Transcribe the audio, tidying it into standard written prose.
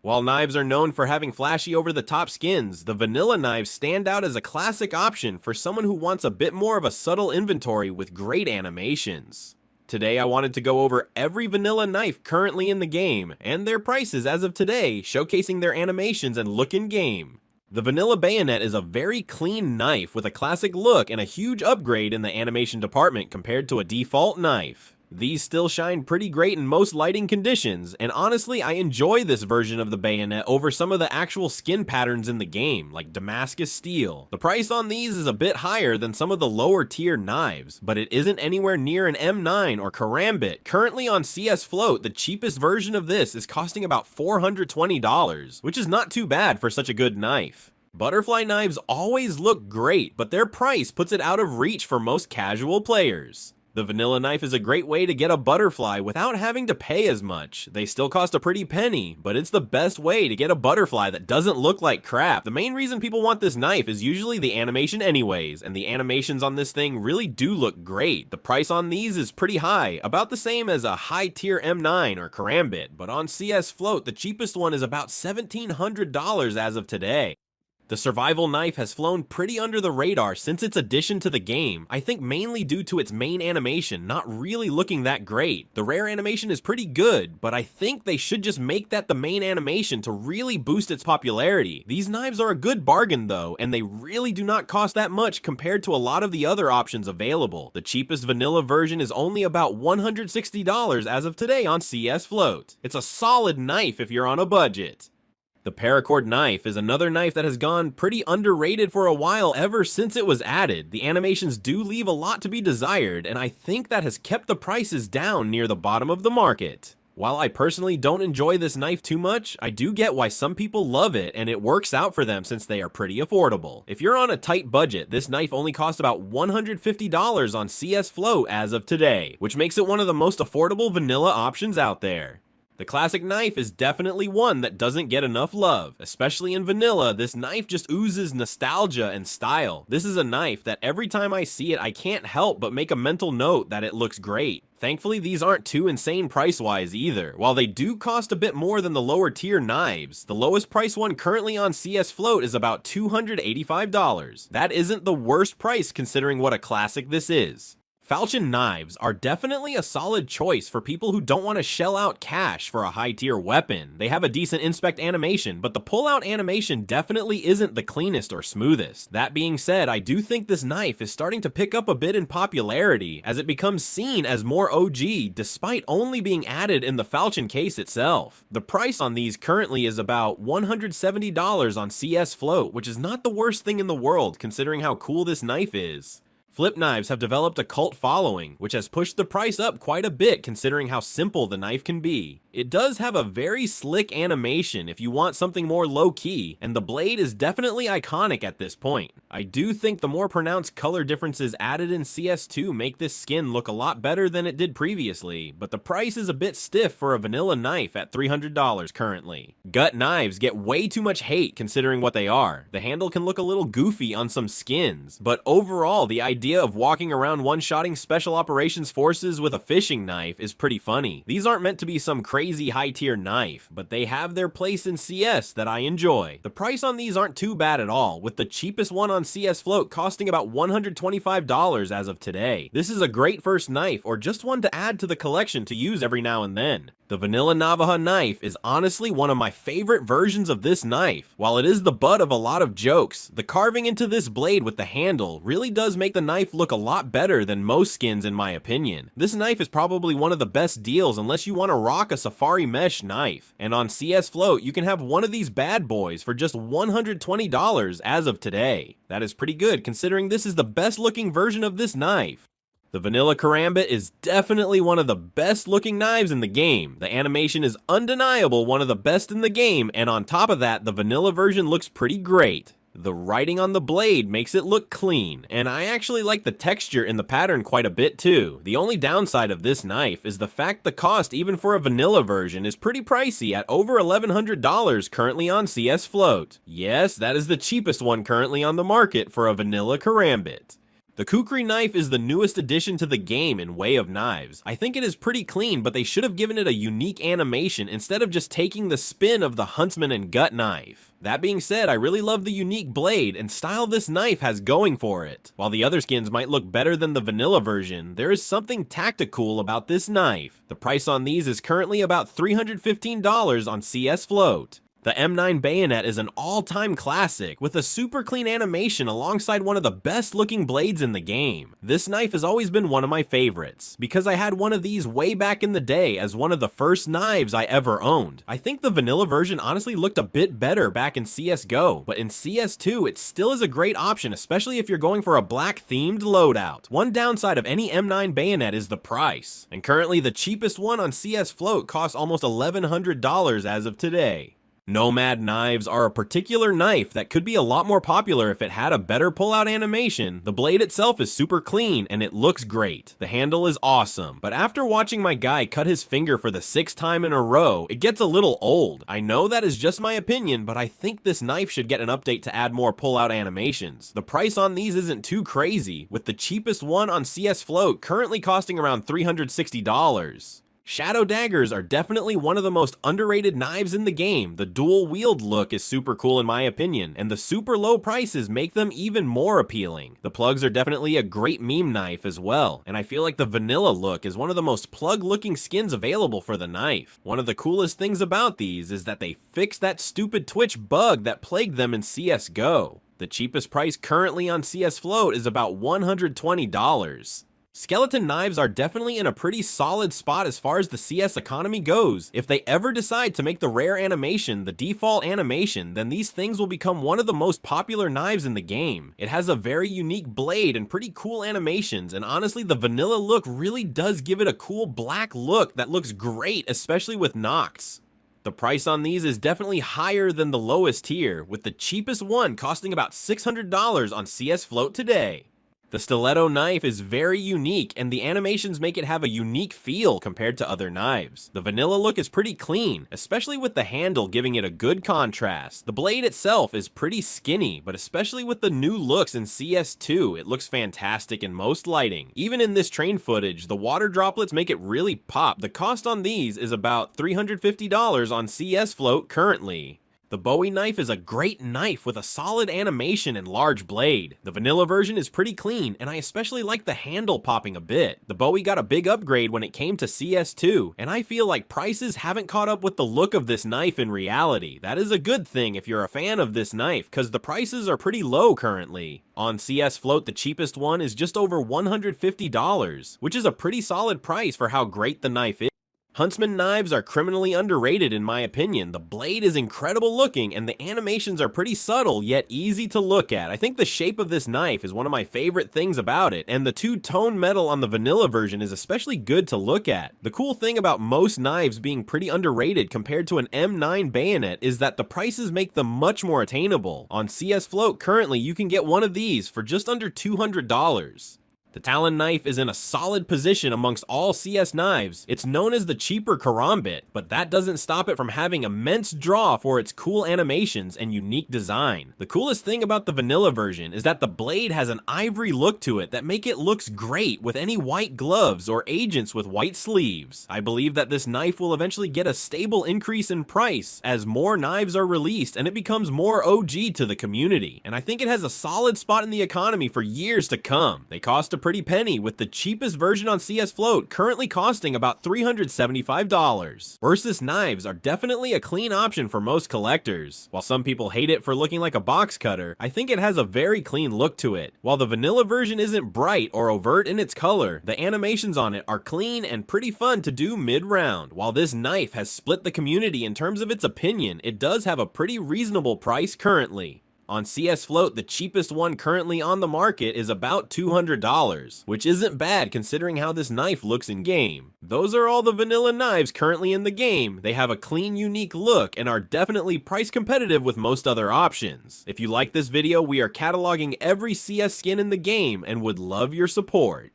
While knives are known for having flashy over-the-top skins, the vanilla knives stand out as a classic option for someone who wants a bit more of a subtle inventory with great animations. Today I wanted to go over every vanilla knife currently in the game, and their prices as of today, showcasing their animations and look in game. The vanilla Bayonet is a very clean knife with a classic look and a huge upgrade in the animation department compared to a default knife. These still shine pretty great in most lighting conditions, and honestly I enjoy this version of the Bayonet over some of the actual skin patterns in the game, like Damascus Steel. The price on these is a bit higher than some of the lower tier knives, but it isn't anywhere near an M9 or Karambit. Currently on CS Float, the cheapest version of this is costing about $420, which is not too bad for such a good knife. Butterfly knives always look great, but their price puts it out of reach for most casual players. The vanilla knife is a great way to get a butterfly without having to pay as much. They still cost a pretty penny, but it's the best way to get a butterfly that doesn't look like crap. The main reason people want this knife is usually the animation anyways, and the animations on this thing really do look great. The price on these is pretty high, about the same as a high tier M9 or Karambit, but on CS Float the cheapest one is about $1,700 as of today. The survival knife has flown pretty under the radar since its addition to the game, I think mainly due to its main animation not really looking that great. The rare animation is pretty good, but I think they should just make that the main animation to really boost its popularity. These knives are a good bargain though, and they really do not cost that much compared to a lot of the other options available. The cheapest vanilla version is only about $160 as of today on CS Float. It's a solid knife if you're on a budget. The Paracord knife is another knife that has gone pretty underrated for a while ever since it was added. The animations do leave a lot to be desired, and I think that has kept the prices down near the bottom of the market. While I personally don't enjoy this knife too much, I do get why some people love it, and it works out for them since they are pretty affordable. If you're on a tight budget, this knife only costs about $150 on CS Float as of today, which makes it one of the most affordable vanilla options out there. The classic knife is definitely one that doesn't get enough love. Especially in vanilla, this knife just oozes nostalgia and style. This is a knife that every time I see it, I can't help but make a mental note that it looks great. Thankfully, these aren't too insane price-wise either. While they do cost a bit more than the lower tier knives, the lowest price one currently on CS Float is about $285. That isn't the worst price considering what a classic this is. Falchion knives are definitely a solid choice for people who don't want to shell out cash for a high tier weapon. They have a decent inspect animation, but the pull-out animation definitely isn't the cleanest or smoothest. That being said, I do think this knife is starting to pick up a bit in popularity as it becomes seen as more OG despite only being added in the Falchion case itself. The price on these currently is about $170 on CS Float, which is not the worst thing in the world considering how cool this knife is. Flip knives have developed a cult following, which has pushed the price up quite a bit considering how simple the knife can be. It does have a very slick animation if you want something more low-key, and the blade is definitely iconic at this point. I do think the more pronounced color differences added in CS2 make this skin look a lot better than it did previously, but the price is a bit stiff for a vanilla knife at $300 currently. Gut knives get way too much hate considering what they are. The handle can look a little goofy on some skins, but overall the idea of walking around one-shotting special operations forces with a fishing knife is pretty funny. These aren't meant to be some crazy high-tier knife, but they have their place in CS that I enjoy. The price on these aren't too bad at all, with the cheapest one on CS Float costing about $125 as of today. This is a great first knife, or just one to add to the collection to use every now and then. The vanilla Navaja knife is honestly one of my favorite versions of this knife. While it is the butt of a lot of jokes, the carving into this blade with the handle really does make the knife look a lot better than most skins in my opinion. This knife is probably one of the best deals unless you want to rock a safari mesh knife. And on CS Float, you can have one of these bad boys for just $120 as of today. That is pretty good considering this is the best looking version of this knife. The vanilla Karambit is definitely one of the best looking knives in the game. The animation is undeniable one of the best in the game, and on top of that, the vanilla version looks pretty great. The writing on the blade makes it look clean, and I actually like the texture in the pattern quite a bit too. The only downside of this knife is the fact the cost even for a vanilla version is pretty pricey at over $1,100 currently on CS Float. Yes, that is the cheapest one currently on the market for a vanilla Karambit. The Kukri knife is the newest addition to the game in way of knives. I think it is pretty clean, but they should have given it a unique animation instead of just taking the spin of the Huntsman and gut knife. That being said, I really love the unique blade and style this knife has going for it. While the other skins might look better than the vanilla version, there is something tactical about this knife. The price on these is currently about $315 on CS Float. The M9 Bayonet is an all-time classic, with a super clean animation alongside one of the best looking blades in the game. This knife has always been one of my favorites, because I had one of these way back in the day as one of the first knives I ever owned. I think the vanilla version honestly looked a bit better back in CSGO, but in CS2 it still is a great option, especially if you're going for a black themed loadout. One downside of any M9 Bayonet is the price, and currently the cheapest one on CS Float costs almost $1,100 as of today. Nomad knives are a particular knife that could be a lot more popular if it had a better pull-out animation. The blade itself is super clean and it looks great. The handle is awesome, but after watching my guy cut his finger for the 6th time in a row, it gets a little old. I know that is just my opinion, but I think this knife should get an update to add more pull-out animations. The price on these isn't too crazy, with the cheapest one on CS Float currently costing around $360. Shadow daggers are definitely one of the most underrated knives in the game. The dual wield look is super cool in my opinion, and the super low prices make them even more appealing. The plugs are definitely a great meme knife as well, and I feel like the vanilla look is one of the most plug looking skins available for the knife. One of the coolest things about these is that they fixed that stupid Twitch bug that plagued them in CSGO. The cheapest price currently on CS Float is about $120. Skeleton knives are definitely in a pretty solid spot as far as the CS economy goes. If they ever decide to make the rare animation the default animation, then these things will become one of the most popular knives in the game. It has a very unique blade and pretty cool animations, and honestly the vanilla look really does give it a cool black look that looks great, especially with Nox. The price on these is definitely higher than the lowest tier, with the cheapest one costing about $600 on CS Float today. The Stiletto knife is very unique, and the animations make it have a unique feel compared to other knives. The vanilla look is pretty clean, especially with the handle giving it a good contrast. The blade itself is pretty skinny, but especially with the new looks in CS2, it looks fantastic in most lighting. Even in this train footage, the water droplets make it really pop. The cost on these is about $350 on CS Float currently. The Bowie knife is a great knife with a solid animation and large blade. The vanilla version is pretty clean, and I especially like the handle popping a bit. The Bowie got a big upgrade when it came to CS2, and I feel like prices haven't caught up with the look of this knife in reality. That is a good thing if you're a fan of this knife, because the prices are pretty low currently. On CS Float, the cheapest one is just over $150, which is a pretty solid price for how great the knife is. Huntsman knives are criminally underrated in my opinion. The blade is incredible looking and the animations are pretty subtle yet easy to look at. I think the shape of this knife is one of my favorite things about it, and the two-tone metal on the vanilla version is especially good to look at. The cool thing about most knives being pretty underrated compared to an M9 Bayonet is that the prices make them much more attainable. On CS Float currently you can get one of these for just under $200. The Talon knife is in a solid position amongst all CS knives. It's known as the cheaper Karambit, but that doesn't stop it from having immense draw for its cool animations and unique design. The coolest thing about the vanilla version is that the blade has an ivory look to it that make it looks great with any white gloves or agents with white sleeves. I believe that this knife will eventually get a stable increase in price as more knives are released and it becomes more OG to the community. And I think it has a solid spot in the economy for years to come. They cost a pretty penny, with the cheapest version on CS Float currently costing about $375. Ursus knives are definitely a clean option for most collectors. While some people hate it for looking like a box cutter, I think it has a very clean look to it. While the vanilla version isn't bright or overt in its color, the animations on it are clean and pretty fun to do mid-round. While this knife has split the community in terms of its opinion, it does have a pretty reasonable price currently. On CS Float, the cheapest one currently on the market is about $200, which isn't bad considering how this knife looks in game. Those are all the vanilla knives currently in the game. They have a clean, unique look and are definitely price competitive with most other options. If you like this video, we are cataloging every CS skin in the game and would love your support.